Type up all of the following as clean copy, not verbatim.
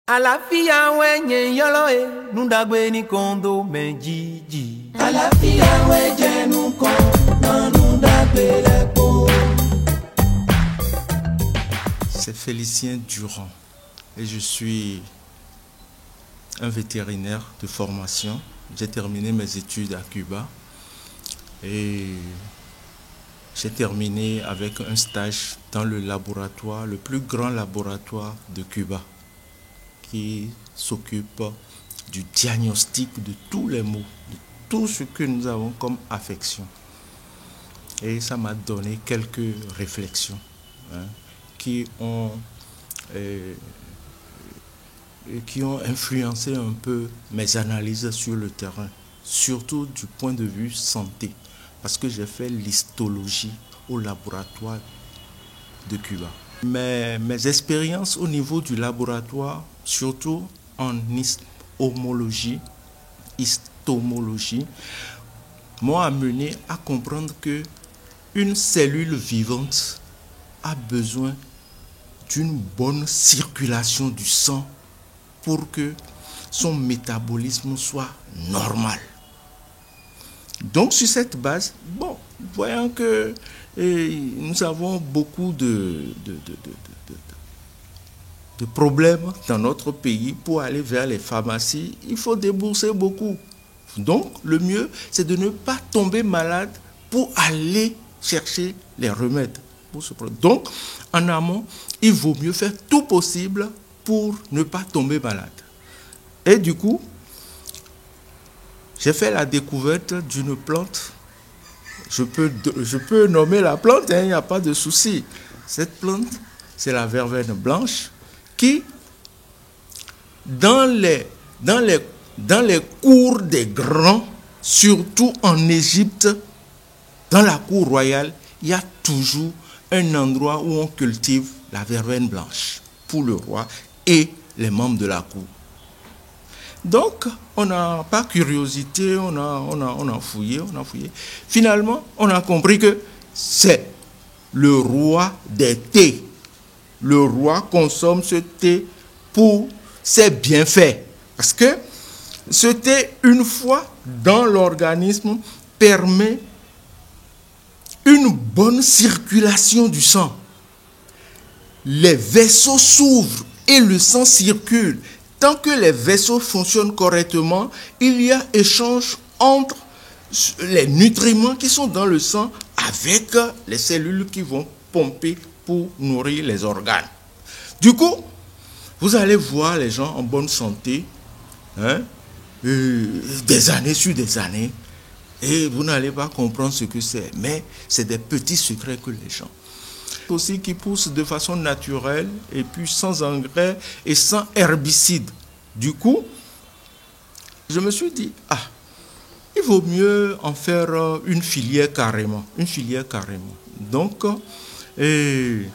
À la fia wenye yolo nundagwe ni kondo menjiji. À la fia wenye nukondo nundagwe lepo. C'est Félicien Durand et je suis un vétérinaire de formation. J'ai terminé mes études à Cuba et j'ai terminé avec un stage dans le laboratoire, le plus grand laboratoire de Cuba, qui s'occupe du diagnostic de tous les maux, de tout ce que nous avons comme affection. Et ça m'a donné quelques réflexions qui ont influencé un peu mes analyses sur le terrain, surtout du point de vue santé, parce que j'ai fait l'histologie au laboratoire de Cuba. Mes expériences au niveau du laboratoire, surtout en histomologie, m'ont amené à comprendre que une cellule vivante a besoin d'une bonne circulation du sang pour que son métabolisme soit normal. Donc sur cette base, voyant que nous avons beaucoup de problèmes dans notre pays, pour aller vers les pharmacies, il faut débourser beaucoup. Donc le mieux, c'est de ne pas tomber malade pour aller chercher les remèdes pour ce problème. Donc en amont, il vaut mieux faire tout possible pour ne pas tomber malade. Et du coup, j'ai fait la découverte d'une plante. Je peux nommer la plante, il n'y a pas de souci. Cette plante, c'est la verveine blanche qui, dans les cours des grands, surtout en Égypte, dans la cour royale, il y a toujours un endroit où on cultive la verveine blanche pour le roi et les membres de la cour. Donc, on n'a pas curiosité, on a fouillé. Finalement, on a compris que c'est le roi des thés. Le roi consomme ce thé pour ses bienfaits. Parce que ce thé, une fois dans l'organisme, permet une bonne circulation du sang. Les vaisseaux s'ouvrent et le sang circule. Tant que les vaisseaux fonctionnent correctement, il y a échange entre les nutriments qui sont dans le sang avec les cellules qui vont pomper pour nourrir les organes. Du coup, vous allez voir les gens en bonne santé, des années sur des années, et vous n'allez pas comprendre ce que c'est, mais c'est des petits secrets que les gens aussi qui poussent de façon naturelle et puis sans engrais et sans herbicides. Du coup, je me suis dit, il vaut mieux en faire une filière carrément. Donc, j'ai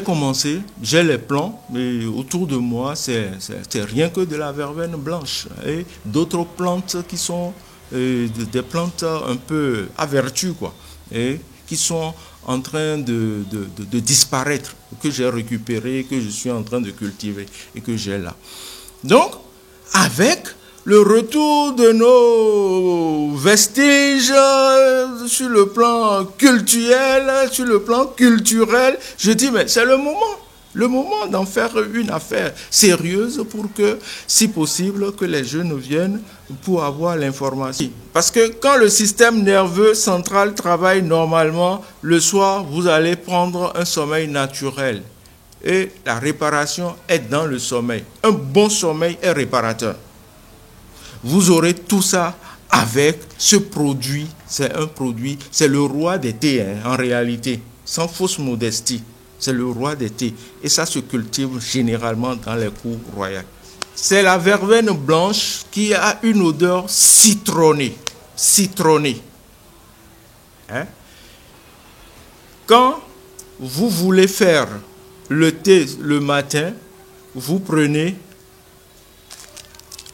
commencé, j'ai les plants, mais autour de moi, c'est rien que de la verveine blanche et d'autres plantes qui sont des plantes un peu à vertu, et qui sont en train de disparaître, que j'ai récupéré, que je suis en train de cultiver et que j'ai là. Donc, avec le retour de nos vestiges sur le plan culturel, je dis, mais c'est le moment d'en faire une affaire sérieuse pour que, si possible, que les jeunes viennent pour avoir l'information. Parce que quand le système nerveux central travaille normalement, le soir, vous allez prendre un sommeil naturel. Et la réparation est dans le sommeil. Un bon sommeil est réparateur. Vous aurez tout ça avec ce produit. C'est un produit, c'est le roi des thés, en réalité, sans fausse modestie. C'est le roi des thés. Et ça se cultive généralement dans les cours royales. C'est la verveine blanche qui a une odeur citronnée. Quand vous voulez faire le thé le matin, vous prenez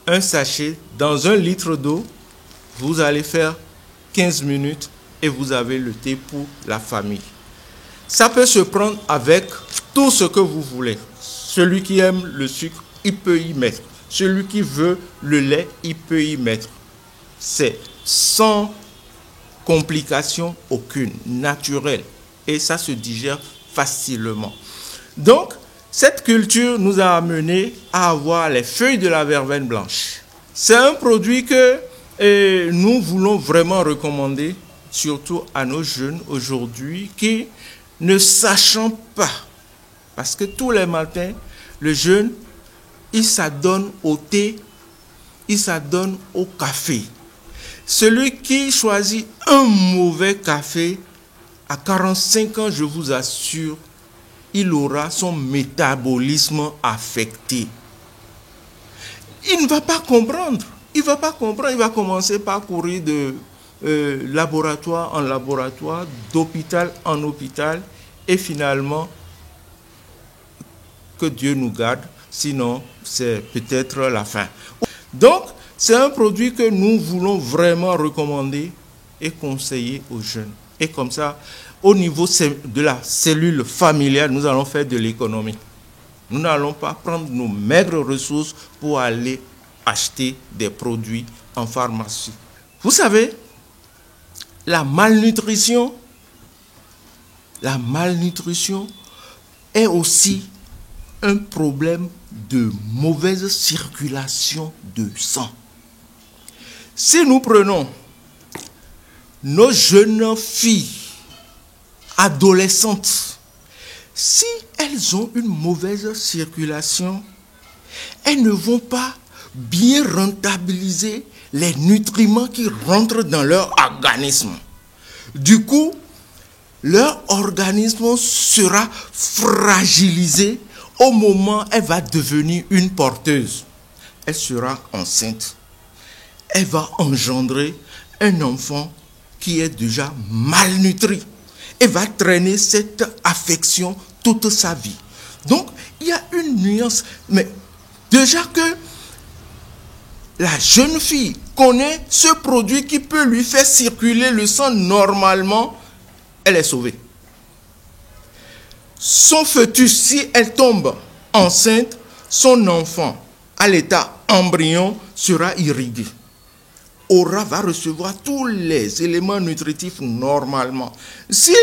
un sachet dans 1 litre d'eau, vous allez faire 15 minutes et vous avez le thé pour la famille. Ça peut se prendre avec tout ce que vous voulez. Celui qui aime le sucre il peut y mettre. Celui qui veut le lait, il peut y mettre. C'est sans complication aucune, naturel. Et ça se digère facilement. Donc, cette culture nous a amené à avoir les feuilles de la verveine blanche. C'est un produit que nous voulons vraiment recommander, surtout à nos jeunes aujourd'hui qui, ne sachant pas, parce que tous les matins, le jeune, il s'adonne au thé, il s'adonne au café. Celui qui choisit un mauvais café, à 45 ans, je vous assure, il aura son métabolisme affecté. Il ne va pas comprendre. Il va commencer par courir de laboratoire en laboratoire, d'hôpital en hôpital, et finalement, que Dieu nous garde, sinon c'est peut-être la fin. Donc, c'est un produit que nous voulons vraiment recommander et conseiller aux jeunes. Et comme ça, au niveau de la cellule familiale, nous allons faire de l'économie. Nous n'allons pas prendre nos maigres ressources pour aller acheter des produits en pharmacie. Vous savez, la malnutrition est aussi un problème de mauvaise circulation de sang. Si nous prenons nos jeunes filles, adolescentes, si elles ont une mauvaise circulation, elles ne vont pas bien rentabiliser les nutriments qui rentrent dans leur organisme. Du coup, leur organisme sera fragilisé au moment où elle va devenir une porteuse. Elle sera enceinte. Elle va engendrer un enfant qui est déjà malnutri et va traîner cette affection toute sa vie. Donc, il y a une nuance. Mais déjà que la jeune fille connaît ce produit qui peut lui faire circuler le sang normalement, elle est sauvée. Son fœtus, si elle tombe enceinte, son enfant, à l'état embryon, sera irrigué. Va recevoir tous les éléments nutritifs normalement. Si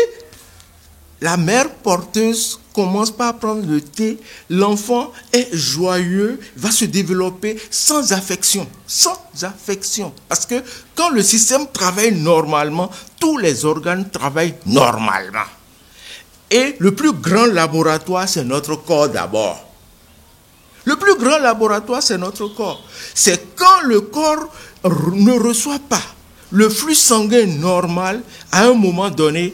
la mère porteuse commence par prendre le thé, l'enfant est joyeux, va se développer sans affection. Sans affection. Parce que quand le système travaille normalement, tous les organes travaillent normalement. Et le plus grand laboratoire, c'est notre corps d'abord. Le plus grand laboratoire, c'est notre corps. C'est quand le corps ne reçoit pas le flux sanguin normal, à un moment donné,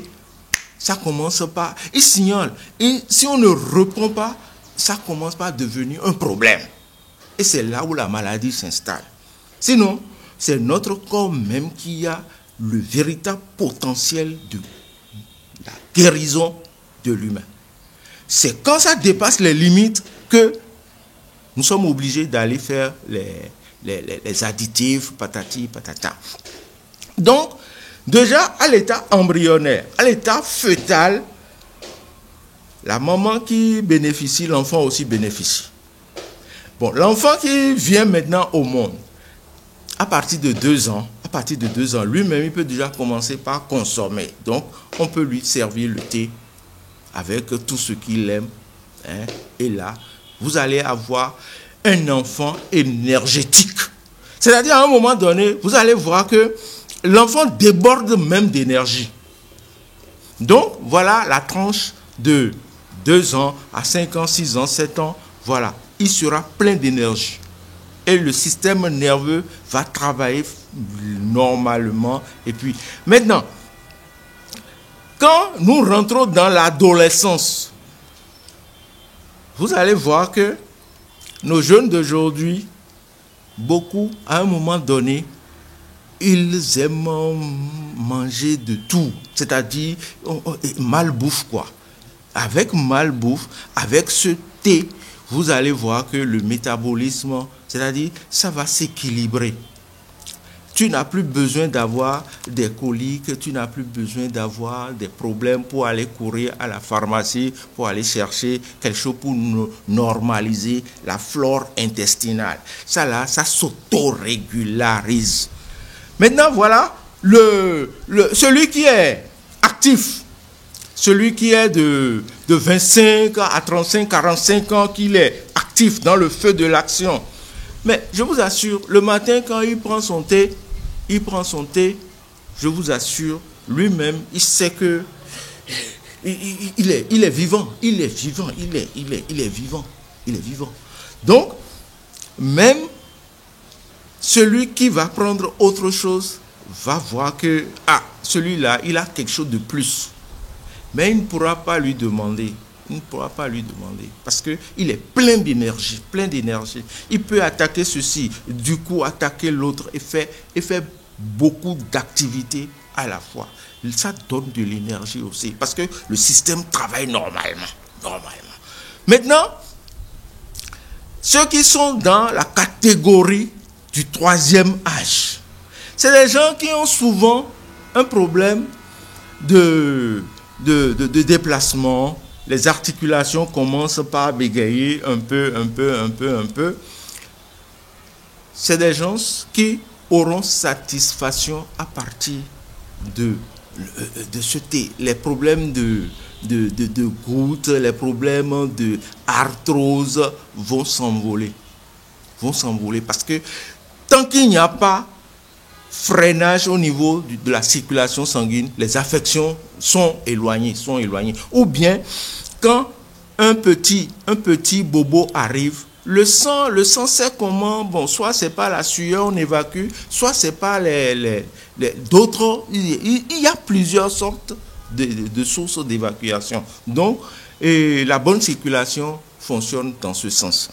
ça commence par, il signale. Et si on ne répond pas, ça commence par devenir un problème. Et c'est là où la maladie s'installe. Sinon, c'est notre corps même qui a le véritable potentiel de la guérison de l'humain. C'est quand ça dépasse les limites que nous sommes obligés d'aller faire les additifs, patati, patata. Donc, déjà à l'état embryonnaire, à l'état fœtal, la maman qui bénéficie, l'enfant aussi bénéficie. Bon, l'enfant qui vient maintenant au monde, à partir de 2 ans, lui-même, il peut déjà commencer par consommer. Donc, on peut lui servir le thé avec tout ce qu'il aime. Et là, vous allez avoir un enfant énergétique. C'est-à-dire, à un moment donné, vous allez voir que l'enfant déborde même d'énergie. Donc, voilà la tranche de 2 ans à 5 ans, 6 ans, 7 ans. Voilà, il sera plein d'énergie. Et le système nerveux va travailler normalement. Et puis, maintenant, quand nous rentrons dans l'adolescence, vous allez voir que nos jeunes d'aujourd'hui, beaucoup, à un moment donné, ils aiment manger de tout. C'est-à-dire, malbouffe quoi. Avec malbouffe, avec ce thé, vous allez voir que le métabolisme, c'est-à-dire, ça va s'équilibrer. tu n'as plus besoin d'avoir des coliques, tu n'as plus besoin d'avoir des problèmes pour aller courir à la pharmacie, pour aller chercher quelque chose pour normaliser la flore intestinale. Ça là, ça s'auto-régularise. Maintenant, voilà, celui qui est actif, celui qui est de 25 à 35, 45 ans, qu'il est actif dans le feu de l'action. Mais je vous assure, le matin, quand il prend son thé, je vous assure, lui-même, il sait que il est vivant, il est vivant. Donc, même celui qui va prendre autre chose va voir que, celui-là, il a quelque chose de plus. Mais il ne pourra pas lui demander. Parce qu'il est plein d'énergie. Il peut attaquer ceci, du coup attaquer l'autre et faire beaucoup d'activités à la fois. Ça donne de l'énergie aussi parce que le système travaille normalement. Maintenant, ceux qui sont dans la catégorie du troisième âge, c'est des gens qui ont souvent un problème de déplacement. Les articulations commencent par bégayer un peu. C'est des gens qui auront satisfaction à partir de ce thé. Les problèmes de goutte, les problèmes de arthrose vont s'envoler. Parce que tant qu'il n'y a pas freinage au niveau de la circulation sanguine, les affections sont éloignées. Ou bien, quand un petit bobo arrive, le sang c'est comment, bon, soit c'est pas la sueur, on évacue, soit c'est pas d'autres, il y a plusieurs sortes de sources d'évacuation. Donc, la bonne circulation fonctionne dans ce sens.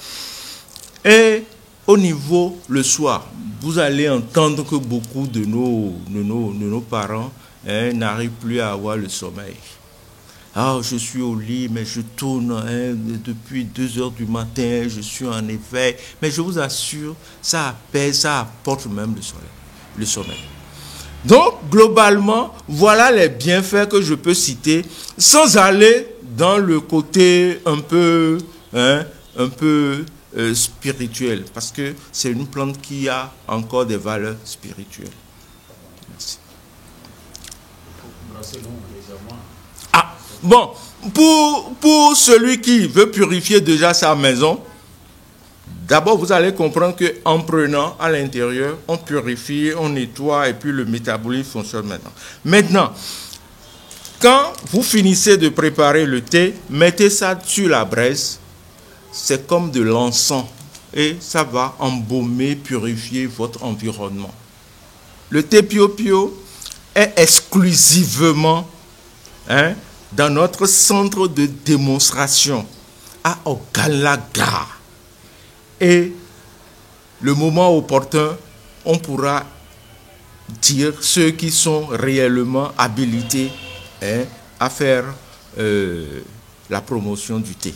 Et au niveau, le soir, vous allez entendre que beaucoup de nos parents n'arrivent plus à avoir le sommeil. Je suis au lit, mais je tourne depuis 2 heures du matin, je suis en éveil. Mais je vous assure, ça apaise, ça apporte même le sommeil. Donc, globalement, voilà les bienfaits que je peux citer, sans aller dans le côté un peu spirituel, parce que c'est une plante qui a encore des valeurs spirituelles. Merci. Bon, pour celui qui veut purifier déjà sa maison, d'abord vous allez comprendre qu'en prenant à l'intérieur, on purifie, on nettoie et puis le métabolisme fonctionne maintenant. Maintenant, quand vous finissez de préparer le thé, mettez ça sur la braise. C'est comme de l'encens et ça va embaumer, purifier votre environnement. Le thé Pio Pio est exclusivement dans notre centre de démonstration à Ogalaga. Et le moment opportun, on pourra dire ceux qui sont réellement habilités à faire la promotion du thé.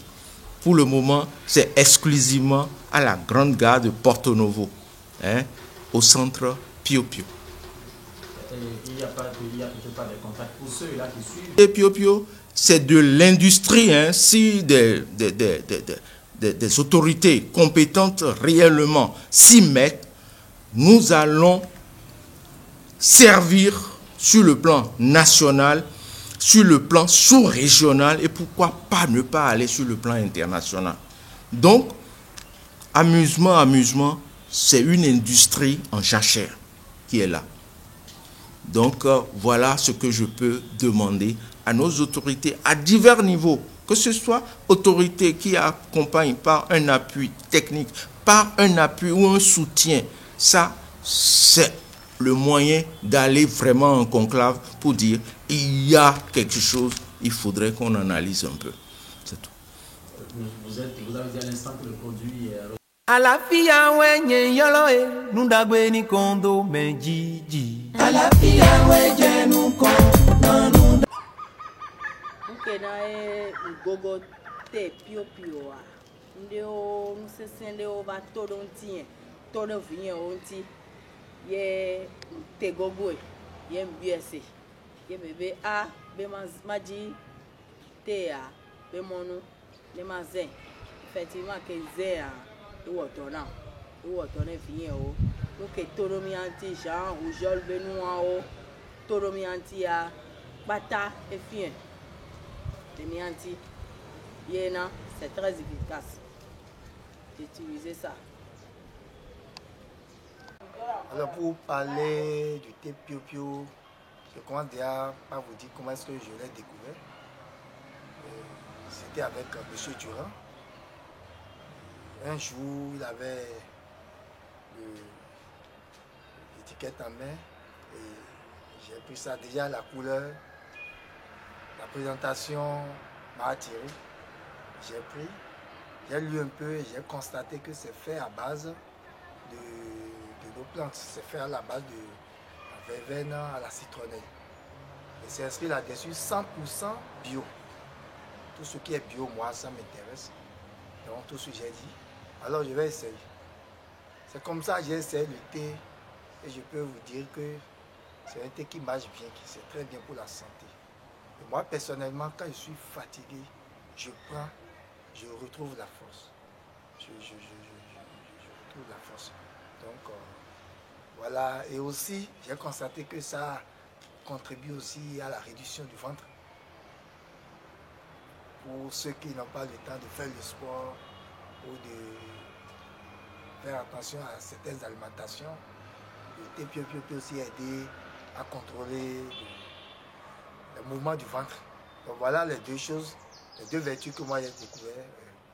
Pour le moment, c'est exclusivement à la Grande Gare de Porto Novo, au centre Pio Pio. Il n'y a peut-être pas de contact pour ceux-là qui suivent. Et Pio Pio, c'est de l'industrie. Si des autorités compétentes réellement s'y mettent, nous allons servir sur le plan national, sur le plan sous-régional et pourquoi pas ne pas aller sur le plan international. Donc, amusement, c'est une industrie en jachère qui est là. Donc, voilà ce que je peux demander à nos autorités à divers niveaux, que ce soit autorités qui accompagnent par un appui technique, par un appui ou un soutien. Ça, c'est le moyen d'aller vraiment en conclave pour dire il y a quelque chose, il faudrait qu'on analyse un peu. C'est tout. Vous avez dit à l'instant que le produit est... À la fille wenye yolo nundagwe ni kondo menjiji. À la fille wenye nuko nanunda. Ukena gogo te Pio Pio a. Ndeo msesende ova todo ntien. Todo vinha onti. ye te gogo ye mbiese ye bebe a be maji te a be monu ne mazen effectivement que zé a e wotona fien o donc toro mi anti Jean rougeole benoît o toro mi anti a bata e fien de mi anti yena c'est très efficace d'utiliser ça. Alors pour parler du thé Pio-Pio, je commence déjà par vous dire comment est-ce que je l'ai découvert. C'était avec M. Durand. Un jour, il avait l'étiquette en main et j'ai pris ça. Déjà la couleur, la présentation m'a attiré. J'ai pris, j'ai lu un peu et j'ai constaté que c'est fait à base de nos plantes. C'est fait à la base de la verveine à la citronnelle. Et c'est inscrit là-dessus 100% bio. Tout ce qui est bio, moi, ça m'intéresse. Donc tout ce que j'ai dit, alors je vais essayer. C'est comme ça que j'ai essayé le thé et je peux vous dire que c'est un thé qui marche bien, qui c'est très bien pour la santé. Et moi personnellement, quand je suis fatigué, je prends, je retrouve la force. Je retrouve la force. Donc voilà, et aussi j'ai constaté que ça contribue aussi à la réduction du ventre. Pour ceux qui n'ont pas le temps de faire le sport ou de faire attention à certaines alimentations, le thé Pio-Pio peut aussi aider à contrôler le mouvement du ventre. Donc voilà les deux choses, les deux vertus que moi j'ai découvert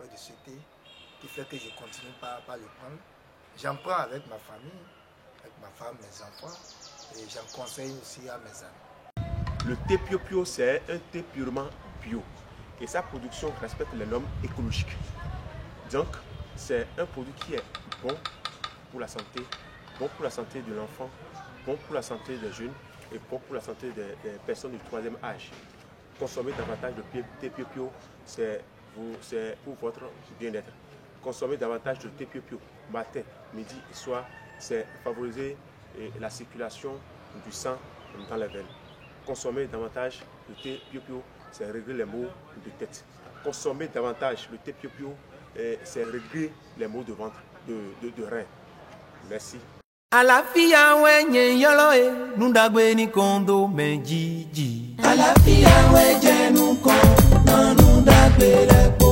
de ce thé, qui fait que je continue par le prendre. J'en prends avec ma famille, avec ma femme, mes enfants, et j'en conseille aussi à mes amis. Le thé Pio-Pio, c'est un thé purement bio. Et sa production respecte les normes écologiques. Donc, c'est un produit qui est bon pour la santé de l'enfant, bon pour la santé des jeunes et bon pour la santé des personnes du troisième âge. Consommer davantage de thé Pio-Pio, c'est pour votre bien-être. Consommer davantage de thé Pio-Pio, matin, midi et soir, c'est favoriser la circulation du sang dans les veines. Consommer davantage de thé Pio-Pio, c'est régler les maux de tête. Consommer davantage le thé Pio-Pio, c'est régler les maux de ventre, de rein. Merci. Alafia wenye yolo nundagwe ni kondo menjiji. Alafia wenye nuko nundagwe lepo.